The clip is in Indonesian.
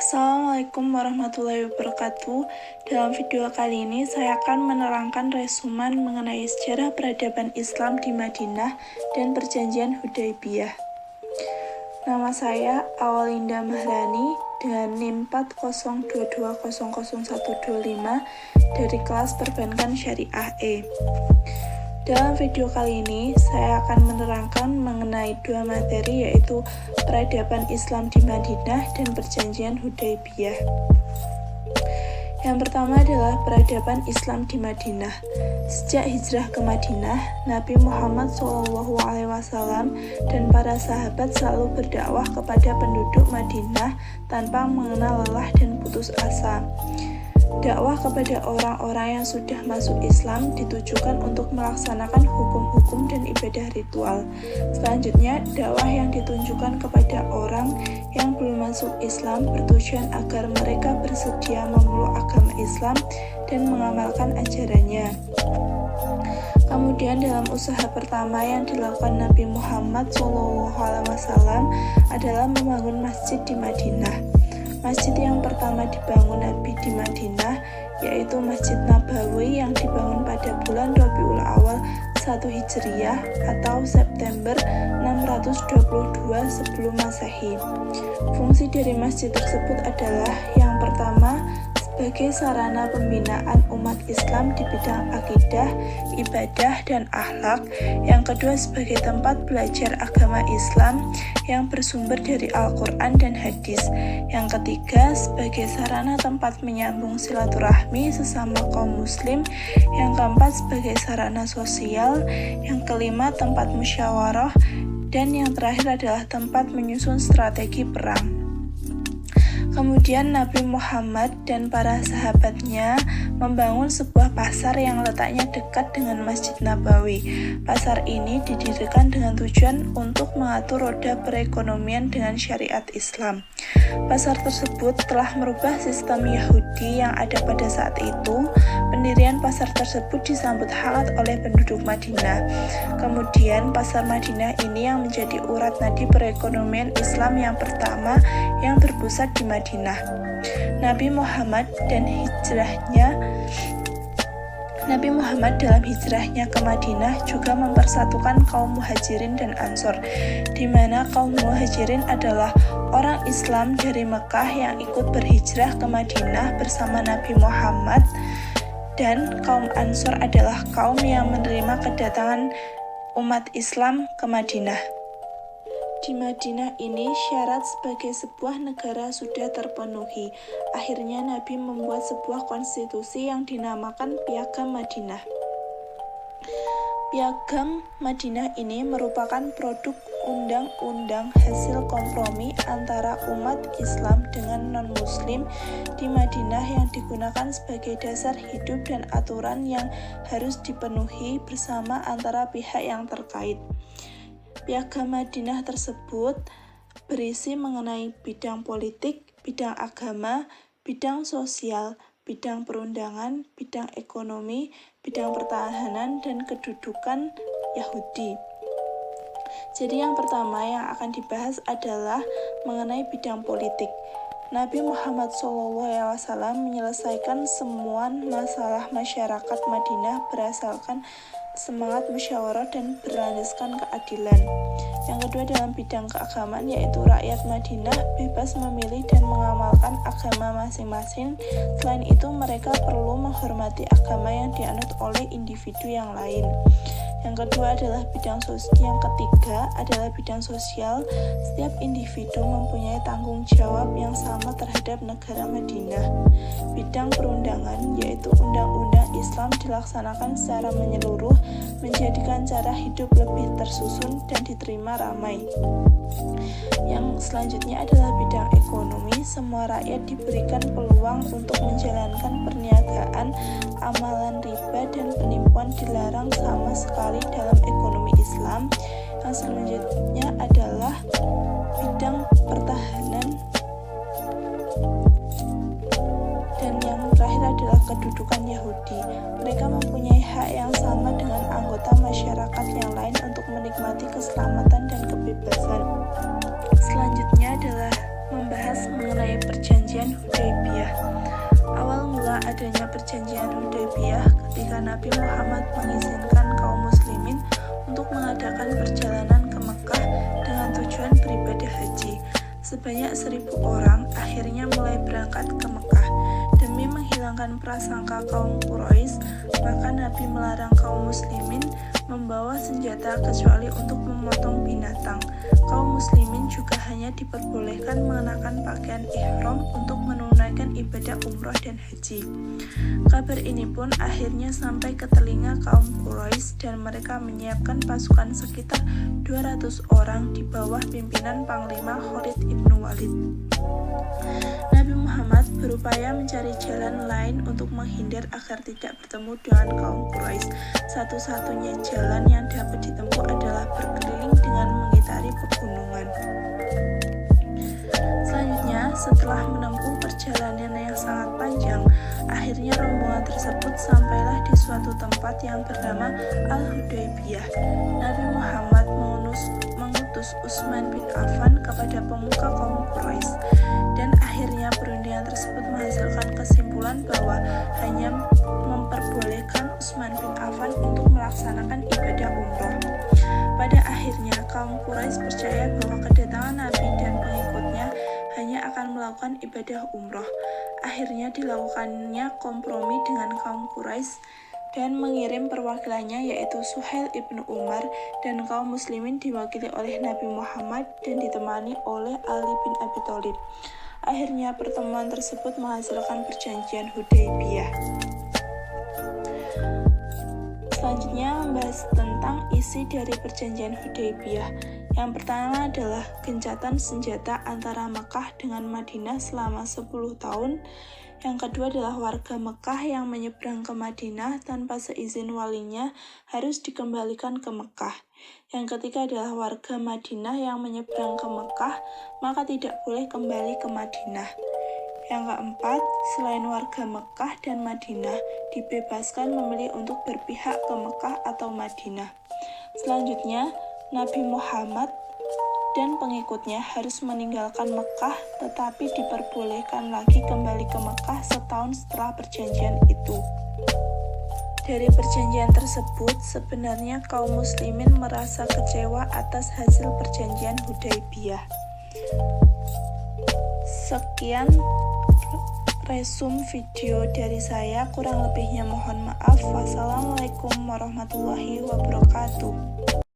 Assalamualaikum warahmatullahi wabarakatuh. Dalam video kali ini saya akan menerangkan resumen mengenai sejarah peradaban Islam di Madinah dan perjanjian Hudaybiyah. Nama saya Awalinda Mahrani dengan NIM 402200125 dari kelas Perbankan Syariah E. Dalam video kali ini, saya akan menerangkan mengenai dua materi, yaitu peradaban Islam di Madinah dan perjanjian Hudaybiyah. Yang pertama adalah peradaban Islam di Madinah. Sejak hijrah ke Madinah, Nabi Muhammad SAW dan para sahabat selalu berdakwah kepada penduduk Madinah tanpa mengenal lelah dan putus asa. Dakwah kepada orang-orang yang sudah masuk Islam ditujukan untuk melaksanakan hukum-hukum dan ibadah ritual. Selanjutnya, dakwah yang ditunjukkan kepada orang yang belum masuk Islam bertujuan agar mereka bersedia memeluk agama Islam dan mengamalkan ajarannya. Kemudian dalam usaha pertama yang dilakukan Nabi Muhammad SAW adalah membangun masjid di Madinah. Masjid yang pertama dibangun Nabi di Madinah yaitu Masjid Nabawi yang dibangun pada bulan Rabiul Awal 1 Hijriah atau September 622 sebelum Masehi. Fungsi dari masjid tersebut adalah yang pertama sebagai sarana pembinaan umat Islam di bidang akidah, ibadah, dan akhlak. Yang kedua sebagai tempat belajar agama Islam yang bersumber dari Al-Quran dan hadis. Yang ketiga sebagai sarana tempat menyambung silaturahmi sesama kaum muslim. Yang keempat sebagai sarana sosial. Yang kelima tempat musyawarah. Dan yang terakhir adalah tempat menyusun strategi perang. Kemudian Nabi Muhammad dan para sahabatnya membangun sebuah pasar yang letaknya dekat dengan Masjid Nabawi. Pasar ini didirikan dengan tujuan untuk mengatur roda perekonomian dengan syariat Islam. Pasar tersebut telah merubah sistem Yahudi yang ada pada saat itu. Pendirian pasar tersebut disambut hangat oleh penduduk Madinah. Kemudian pasar Madinah ini yang menjadi urat nadi perekonomian Islam yang pertama yang berpusat di Madinah. Nabi Muhammad dalam hijrahnya ke Madinah juga mempersatukan kaum Muhajirin dan Ansor, di mana kaum Muhajirin adalah orang Islam dari Mekah yang ikut berhijrah ke Madinah bersama Nabi Muhammad, dan kaum Ansor adalah kaum yang menerima kedatangan umat Islam ke Madinah. Di Madinah ini syarat sebagai sebuah negara sudah terpenuhi. Akhirnya Nabi membuat sebuah konstitusi yang dinamakan Piagam Madinah. Piagam Madinah ini merupakan produk undang-undang hasil kompromi antara umat Islam dengan non-Muslim di Madinah yang digunakan sebagai dasar hidup dan aturan yang harus dipenuhi bersama antara pihak yang terkait. Piagam Madinah tersebut berisi mengenai bidang politik, bidang agama, bidang sosial, bidang perundangan, bidang ekonomi, bidang pertahanan, dan kedudukan Yahudi. Jadi yang pertama yang akan dibahas adalah mengenai bidang politik. Nabi Muhammad SAW menyelesaikan semua masalah masyarakat Madinah berdasarkan semangat musyawarah dan berlandaskan keadilan. Yang kedua dalam bidang keagamaan yaitu rakyat Madinah bebas memilih dan mengamalkan agama masing-masing. Selain itu mereka perlu menghormati agama yang dianut oleh individu yang lain. Yang kedua adalah bidang sosial. Yang ketiga adalah bidang sosial. Setiap individu mempunyai tanggung jawab yang sama terhadap negara Madinah. Bidang perundangan yaitu undang-undang Islam dilaksanakan secara menyeluruh, menjadikan cara hidup lebih tersusun dan diterima ramai. Yang selanjutnya adalah bidang ekonomi. Semua rakyat diberikan peluang untuk menjalankan perniagaan, amalan riba dan penipuan dilarang sama sekali dalam ekonomi Islam. Yang selanjutnya adalah bidang pertahanan. Dan yang terakhir adalah kedudukan Yahudi. Mereka mempunyai hak yang sama dengan anggota masyarakat yang lain untuk menikmati keselamatan dan kebebasan. Selanjutnya adalah membahas mengenai perjanjian perjanjian Hudaybiyah. Awal mula adanya perjanjian Hudaybiyah ketika Nabi Muhammad mengizinkan kaum muslimin untuk mengadakan perjalanan ke Mekah dengan tujuan beribadah haji. Sebanyak 1.000 orang akhirnya mulai berangkat ke Mekah. Demi menghilangkan prasangka kaum Quraisy, maka Nabi melarang kaum muslimin membawa senjata kecuali untuk memotong binatang. Kaum muslimin juga hanya diperbolehkan mengenakan pakaian ihram untuk menunaikan ibadah umroh dan haji. Kabar ini pun akhirnya sampai ke telinga kaum Quraisy dan mereka menyiapkan pasukan sekitar 200 orang di bawah pimpinan Panglima Khalid ibnu Walid. Nabi Muhammad berupaya mencari jalan lain untuk menghindar agar tidak bertemu dengan kaum Quraisy. Satu-satunya jalan yang dapat ditempuh adalah berkeliling dengan mengitari pegunungan. Selanjutnya, setelah menempuh perjalanan yang sangat panjang, akhirnya rombongan tersebut sampailah di suatu tempat yang bernama Al-Hudaybiyah. Nabi Muhammad mengutus Utsman bin Affan kepada pemuka kaum Quraisy, dan akhirnya perundingan tersebut menghasilkan kesimpulan bahwa hanya memperbolehkan Utsman bin Affan untuk melaksanakan ibadah umroh. Pada akhirnya, kaum Quraisy percaya bahwa kedatangan Nabi dan pengikutnya hanya akan melakukan ibadah umroh. Akhirnya dilakukannya kompromi dengan kaum Quraisy dan mengirim perwakilannya yaitu Suhail ibnu Umar, dan kaum muslimin diwakili oleh Nabi Muhammad dan ditemani oleh Ali bin Abi Thalib. Akhirnya pertemuan tersebut menghasilkan perjanjian Hudaybiyah. Selanjutnya membahas tentang isi dari perjanjian Hudaybiyah. Yang pertama adalah gencatan senjata antara Mekah dengan Madinah selama 10 tahun. Yang kedua adalah warga Mekah yang menyeberang ke Madinah tanpa seizin walinya harus dikembalikan ke Mekah. Yang ketiga adalah warga Madinah yang menyeberang ke Mekah maka tidak boleh kembali ke Madinah. Yang keempat, selain warga Mekah dan Madinah dibebaskan memilih untuk berpihak ke Mekah atau Madinah. Selanjutnya, Nabi Muhammad dan pengikutnya harus meninggalkan Mekah tetapi diperbolehkan lagi kembali ke Mekah setahun setelah perjanjian itu. Dari perjanjian tersebut, sebenarnya kaum muslimin merasa kecewa atas hasil perjanjian Hudaybiyah. Sekian resum video dari saya, kurang lebihnya mohon maaf. Wassalamualaikum warahmatullahi wabarakatuh.